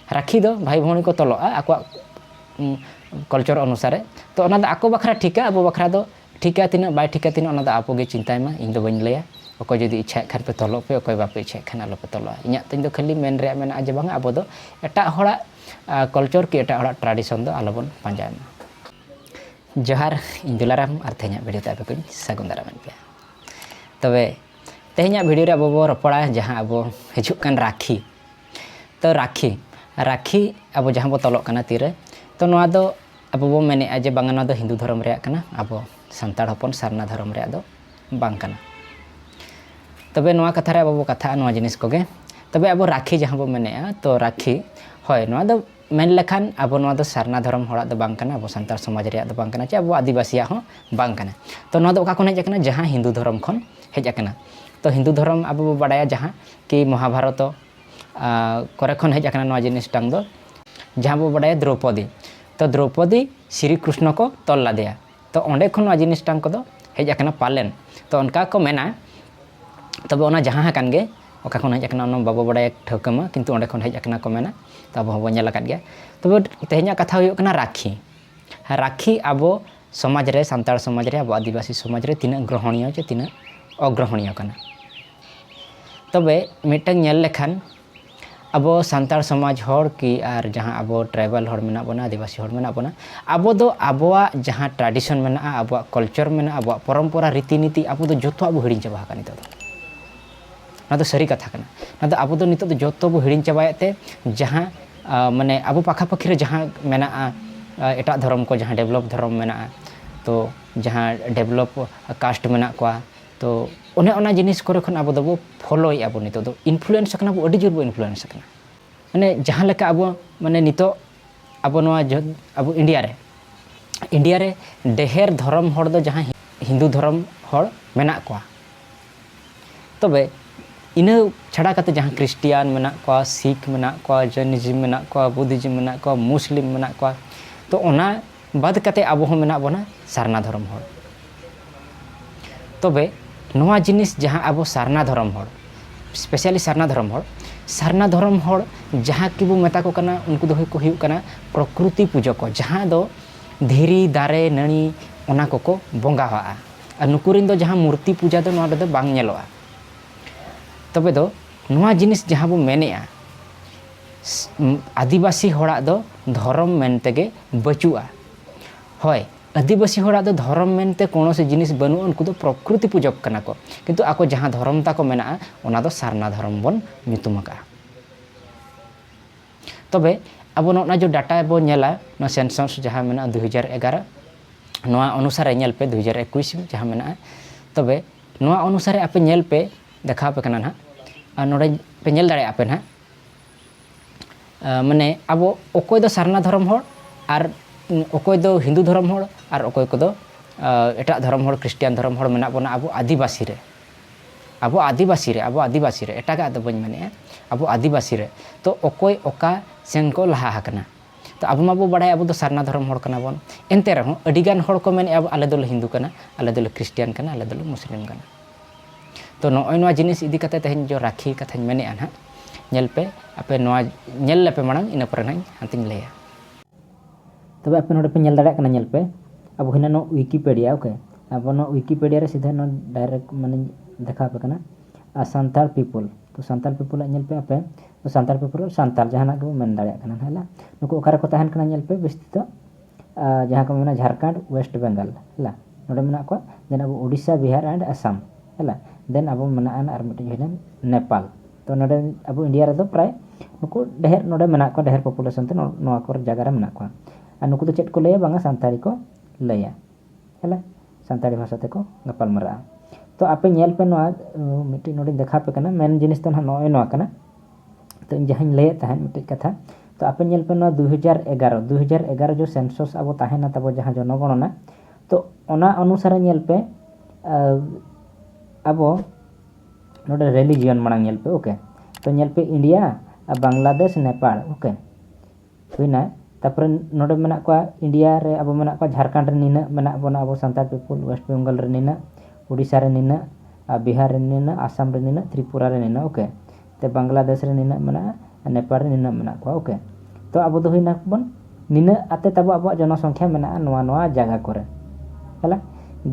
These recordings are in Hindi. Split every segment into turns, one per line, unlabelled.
राखी दो भाई भौणी को तलोआ आको कल्चर अनुसार तो ओना दो आको बखरा ठीका अब बखरा दो ठीका तीना बाय ठीका तीना ओना दो आपोगे चिंताय मा इन दो बन लैया अको जदि इच्छा खान पे तलो पे अको बापे इच्छा खान आलो पे तलोआ इᱧᱟ तिन दो खाली मेन रे मेना जे बांगा अब दो एटा हड़ा कल्चर की एटा हड़ा ट्रेडिशन दो आलोबन पांजाय मा जोहार इन दुलाराम और तेहना वीडियो ते आपे सागुन दाराम पे तबे तेहना वीडियो रे अब बो रपड़ा जहां अब हिजुक कान राखी तो राखी अब जहां बो तलोक काना तीरे तो नोआ दो अब बो मेने जे बांगा नोआ दो हिंदू धर्म रे काना अब सांताड़ हपन सारना धर्म रे दो बांग काना तबे नोआ कथा रे अब बो कथा नोआ जिनिस कोगे तबे अब राखी जहां बो मेने तो राखी होय नोआ दो मेन लेखान अब नोआ दो सारना धर्म हड़ा दो बांग काना अब सांताड़ समाज रे दो बांग काना चे अब आदिवासिया हो बांग काना तो नोआ दो ओका कोन हेज काना जहां हिंदू धर्म खन हेज काना तो हिंदू धर्म अब बो बाडाया जहां कि महाभारत करे खन हेज काना नोआ जिनिस टांग दो जहां बो बाडाया द्रौपदी तो द्रौपदी श्री कृष्ण को तल लादेया तो ओंडे खन नोआ जिनिस टांग को दो हेज काना पालेन तो उनका को मेना तबे ओना जहां कान गे ओका खन हेज काना ओना बाबो बाडाया ठौकमा किंतु ओंडे खन हेज काना को मेना तो अब हबो नेला काट गया तबे तेहना कथा हुयो काना राखी अब समाज रे सांताड़ समाज रे अब आदिवासी समाज रे तीना ग्रहणीय चे तीना अग्रहणीय काना तबे मिटन नेल लेखान अब सांताड़ समाज होड़ की आर जहां अब ट्राइबल होड़ मेना बना आदिवासी होड़ मेना बना अब दो अबवा जहां ट्रेडिशन मेना अब कल्चर मेना अब परंपरा रीतिनीति अब दो जोतो अब हिडिं चाबा कानी तो ना तो सरी कथा काना ना तो अब दो नितो दो जोतो बो हिडिं चाबायते जहां माने अब पाखा पाखी रे जहां मेना एटा धर्म को जहां डेवलप धर्म मेना तो जहां डेवलप कास्ट मेना को तो ओने ओना जिनिस करे खन अब दो फॉलोय अब नितो दो इन्फ्लुएंस कना बो अडी जोर बो इन्फ्लुएंस कना माने जहां लेका अब माने नितो अब नोआ अब इंडिया रे डेहेर धर्म होड़ दो जहां हिंदू धर्म होड़ मेना को तबे इना छड़ा कते जहां क्रिश्चियन मेना को सिख मेना को जैनिज्म मेना को बुद्धिज्म मेना को मुस्लिम मेना को तो ओना बाद कते अब हो मेना बना सारना धर्म होड़ तबे नोआ जिनिस जहां अब सारना धर्म होड़ स्पेशली सारना धर्म होड़ जहां कि बो मेता को कना उनको दो को हुयु कना प्रकृति पूजक को जहां दो धीरी दारे नणी ओना को बोंगा हुआ आ नुकुरिन दो जहां मूर्ति पूजा दो नोआ दो बांग नेलोआ तबे दो नोआ जिनिस जहां बो मेनेआ आदिवासी होड़ा दो धर्म मेनतेगे बचुआ होय आदिवासी होड़ा दो धर्म मेनते कोनो से जिनिस बनु उनको दो प्रकृति पूजक कना को किंतु आको जहां धर्म ता को मेना ओना दो सारना धर्म बन nyutum का तबे अब नोना जो डाटा बो नेला नो सेंसस जहां मेना 2011 नोआ अनुसार नेल पे 2021 जहां मेना तबे नोआ अनुसार आपे नेल पे देखा पे कना ना नोडे पे नेल दाड़े आपे ना माने अब ओकोय दो सारना धर्म होड़ आर ओकोय दो हिंदू धर्म होड़ आर ओकोय को दो एटा धर्म होड़ क्रिश्चियन धर्म होड़ मेना बना अब आदिवासी रे एटा का दो बन माने अब आदिवासी रे तो ओकोय ओका सेन को लहा हकना तो अब माबो बड़ाय अब दो सारना धर्म होड़ कना बन एनते रहो अडिगान होड़ को मेने अब आले दो हिंदू कना आले दो क्रिश्चियन कना आले दो मुस्लिम कना तो नोय नोआ जिनिस इदी कते तेहन जो राखी कथा मेने ना नेल पे आपे नोआ नेल लेपे मांग इन पर ना हांतिन लेया तबे आपे नोडे पे नेल दाड़ा कना नेल पे अब हिना नो विकिपीडिया ओके अब नो विकिपीडिया रे सीधा नो डायरेक्ट माने देखा पे कना सांताल पीपल तो सांताल पीपल नेल पे आपे तो सांताल पीपल सांताल जहाना को मेन दाड़ा कना हला नुको ओकारे को तहन कना नेल पे बेस्ती तो जहां को मेना झारखंड वेस्ट बंगाल हला नोडे मेना को देन अब ओडिशा बिहार एंड असम हला देन अब मेना आर मिटे हिना नेपाल तो नोडे अब इंडिया रे दो प्राय नुको डेहर नोडे मेना को डेहर पॉपुलेशन ते नोआ को जगह रे मेना को आ नुको तो चेट को लया बांगा सांताली को लया हला सांताली भाषा ते को गपाल मरा तो आपे नेल पे नोआ मिटे नोडे देखा पे कना मेन जिनिस तो नोआ कना तो जहां लय तहन मिटे कथा तो आपे नेल पे नोआ 2011 जो सेंसस अब ताहेना तब जहां जनगणना तो ओना अनुसार नेल पे अब नोडे रिलीजियन मांग नेल पे ओके तो नेल पे इंडिया बांग्लादेश नेपाल ओके हुईना तापर नोडे मेना को इंडिया रे अब मेना को झारखंड रे निना मेना बना अब सांताल पीपल वेस्ट बंगाल रे निना उड़ीसा रे निना बिहार रे निना आसाम रे निना त्रिपुरा रे निना ओके ते बांग्लादेश रे निना मेना नेपाल रे निना मेना को ओके तो अब दो हुईना बन निना आते तब अब जनसंख्या मेना नोआ नोआ जगह करे हला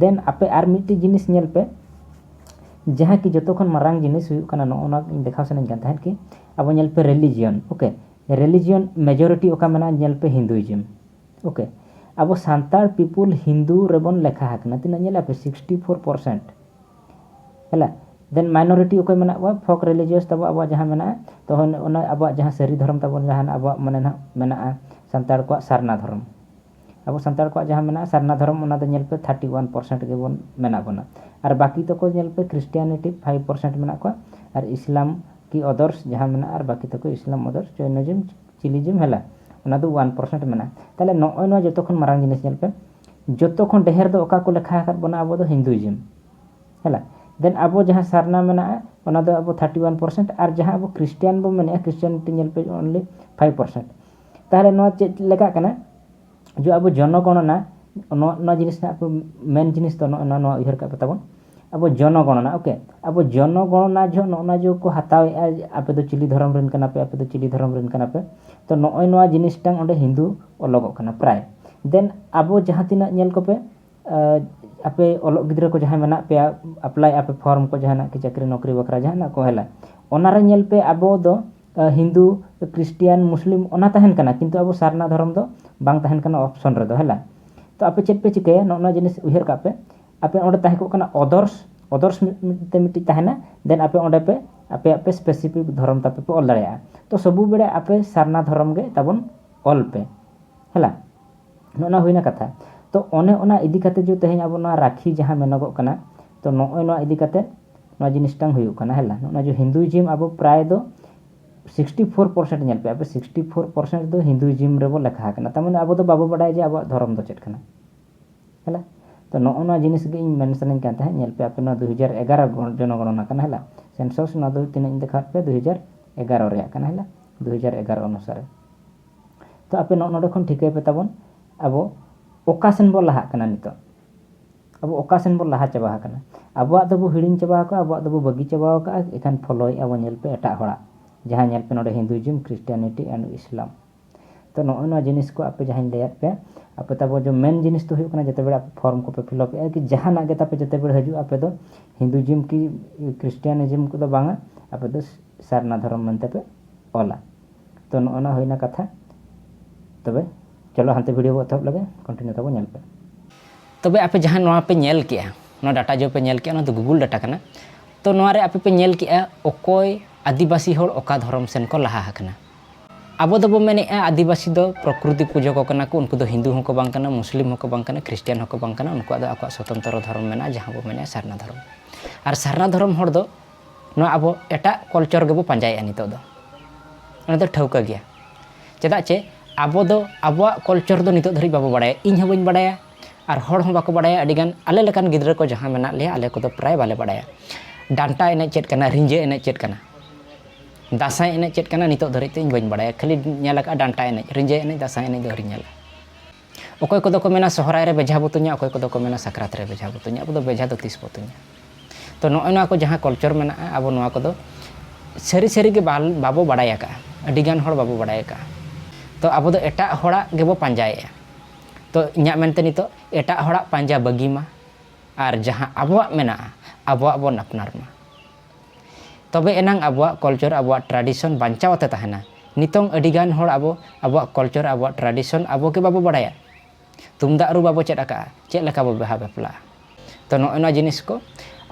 देन आपे आर मिट्टी जिनिस नेल पे जहाँ की जो खन मारांग जिनिस हुई कना नोना देखा सने गन कि अब नेल पे रिलीजियन ओके रिलीजियन मेजॉरिटी ओका मेना नेल पे हिंदुइज्म ओके अब सांतार पीपुल हिंदू रेबन लेखा हकना तिना नेल पे 64% हला देन माइनॉरिटी ओके मेना वा फोक रिलीजियस तब अब जहाँ मेना तो ओना अब जहाँ सरी धर्म तब जहाँ अब माने ना मेना सांतार को सारना धर्म अब सांतार को जहाँ मेना सारना धर्म ओना दो नेल पे 31% के बन मेना बना और बाकी तो को नेल पे क्रिश्चियनिटी 5% मेना को और इस्लाम की अदर्स जहाँ मेना और बाकी तो को इस्लाम अदर्स जैनिज्म चिलिज्म हला ओना दो 1% मेना ताले नॉय नो जतो खन मारांग जिनिस नेल पे जतो खन ढेर दो ओका को लेखा कर बना अब दो हिंदुइज्म हला देन अब जहाँ सारना मेना ओना दो अब 31% और जहाँ अब क्रिश्चियन बो मेना क्रिश्चियनिटी नेल पे ओनली 5% ताले नो चेक लेका कना जो अब जनगणना नो जिनिस ना मेन जिनिस तो नो उहर का बताबन अब जनगणना ओके अब जनगणना जो को हतावे आपे दो चिली धर्म रेन कना पे आपे दो चिली धर्म रेन कना पे तो नोय नो जिनिस टांग ओंडे हिंदू ओलगो कना प्राय देन अब जहाँ तिना नेल को पे आपे ओलग गिद्रा को जहाँ मेना पे अप्लाई आपे फॉर्म को जहाँ की चाकरी नौकरी बकरा जहाँ को हेला ओना रे नेल पे अब दो हिंदू क्रिश्चियन मुस्लिम ओना तहन कना किंतु अब सारना धर्म दो बांग तहन कना ऑप्शन रे दो हेला तो आपे चेक पे चिके नो जिनिस उहर का पे आपे ओंडे ताहे को कना अदर्स ते मिट्टी तहना देन आपे ओंडे पे आपे स्पेसिफिक धर्म तापे पे ऑल दाड़िया तो सबु बेड़े आपे सारना धर्म गे तबन ऑल पे हेला नोना हुइना कथा तो ओने ओना इदी कते जो तेहें अब ना राखी जहां मेनगो कना तो नोय नो इदी कते नो जिनिस टांग हुयु कना हेला नोना जो हिंदुइज्म अब प्राय दो 64% नेल पे अब 64% दो हिंदुइज्म रेबो लेखा कना तमने अब तो बाबू बडाय जे अब धर्म दो चेट कना हेला तो नोना जिनिस गे इन मेंशन kan ताहे नेल पे आप 2011 जनगणना कना हेला सेंसस ना दो तिन देखा पे 2011 रे कना हेला 2011 अनुसार तो आपे नोडे खन ठिकै पे तबन अब ओकासन बो लाहा कना नितो अब ओकासन बो लाहा चाबा कना अब दो बो हिडिन चाबा का अब दो बो बगी चाबा का एखान फॉलोय अब नेल पे एटा होड़ा जहाँ नेल पे नोडे हिंदुइज्म क्रिश्चियनिटी एंड इस्लाम तो नोना जिनिस को आपे जहाँ लेत पे आपे तब जो मेन जिनिस तो हुई कना जते बेड़ आप फॉर्म को पे फिलअप है कि जहाँ ना गेता पे जते बेड़ हजू आपे दो हिंदुइज्म की क्रिश्चियनिज्म को दो बांगा आपे दो सारना धर्म मनते पे ओला तो नोना होइना कथा तबे चलो हांते वीडियो बो तब लगे कंटिन्यू तब नेल पे तबे आपे जहाँ नोआ पे नेल किया नो डाटा जो पे नेल किया ना तो गूगल डाटा कना तो नोआ रे आपे पे नेल किया ओकोय आदिवासी होड़ ओका धर्म सेन को लाहा हकना अब दबो मेने आदिवासी दो प्रकृति पूजक कना को उनको दो हिंदू होको बांग कना मुस्लिम होको बांग कना क्रिश्चियन होको बांग कना उनको आको स्वतंत्र धर्म मेना जहाँ बो मेने सारना धर्म और सारना धर्म होड़ दो नो अब एटा कल्चर गेबो पांजाय नितो दो ओना दो ठौका गया चेदा चे अब दो आबो कल्चर दो नितो धरि बाबो बाडाय इन हबों बाडाया और होड़ हो बाको बाडाया अडिगान आले लेकान गिद्रा को जहाँ मेना ले आले को दो प्राय बाले बाडाया डांटा एने चेत कना रिंजे एने चेत कना दासाई एने चेत कना नितो धरि ते बइन बाडाया खाली नेलका डांटा एने रिंजे एने दासाई एने धरि नेला ओकोय को दो को मेना सोहराय रे बेझा बुतुnya ओकोय को दो को मेना साकरात रे बेझा बुतुnya अब दो बेझा दो 30 बुतुnya तो नोय ना को जहाँ कल्चर मेना अब नोआ को दो सरी सरी के बाबो बाडाया का अडिगान होड़ बाबो बाडाया का तो अब दो एटा होड़ा गेबो पांजाया तो इन्या मेनते नितो एटा होड़ा पांजा बगी मा और जहाँ आबोआ मेना आबोआ बो अपनार मा तबे एनांग आबोआ कल्चर आबोआ ट्रेडिशन बांचावते तहना नितोंग अडिगान होड़ आबोआ कल्चर आबोआ ट्रेडिशन आबो के बाबो बाडाया तुमदा रु बाबो चेद आका चेद लेका बो बेहा बेपला तो नोना जिनिस को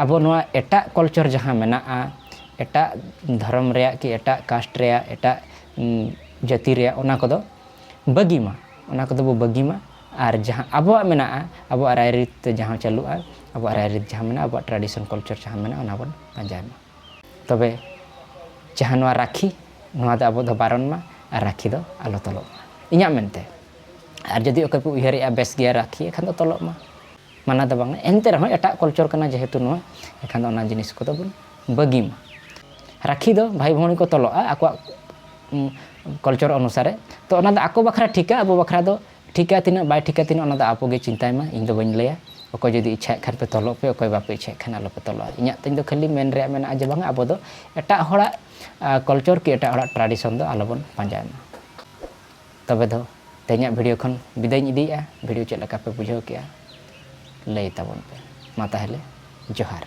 आबो नोआ एटा कल्चर जहाँ मेना एटा धर्म रे कि एटा कास्ट रे एटा जाति रे ओना को दो बगी मा ओना को दो बो बगी मा और जहाँ आबोआ मेना आबोआ रायरीत जहाँ चालुआ आबोआ रायरीत जहाँ मेना आबोआ ट्रेडिशन कल्चर जहाँ मेना ओना बन पांजाय मा तबे जहाँ नोआ राखी नोआ दो आबो दो बारन मा और राखी दो आलो तलो इन्या मेनते और जदि ओके पे उयहरेया बेस गया राखी एखान दो तलो मा माना दो बांग एनते रहो एटा कल्चर कना जेहेतु नोआ एखान दो ओना जिनिस को दो बन बगी मा राखी दो भाई भौणी को तलो आको कल्चर अनुसार तो ओना दो आको बखरा ठीका अब बखरा दो ठीका तीना बाय ठीका तीना ओना दो आपो गे चिंताय मा इन दो बन लैया ओको जदि इच्छा खान पे तलो पे ओको बापे इच्छा खान आलो पे तलो इन्या तिन दो खाली मेन रे मेना जे बांग अब दो एटा होड़ा कल्चर के एटा होड़ा ट्रेडिशन दो आलो बन पांजाय मा तबे दो तेज भिडियो खन विदाय इदीया भिडियो चेक लगा पे बुझाव के लय ताबन पे मा ताहले जोहार।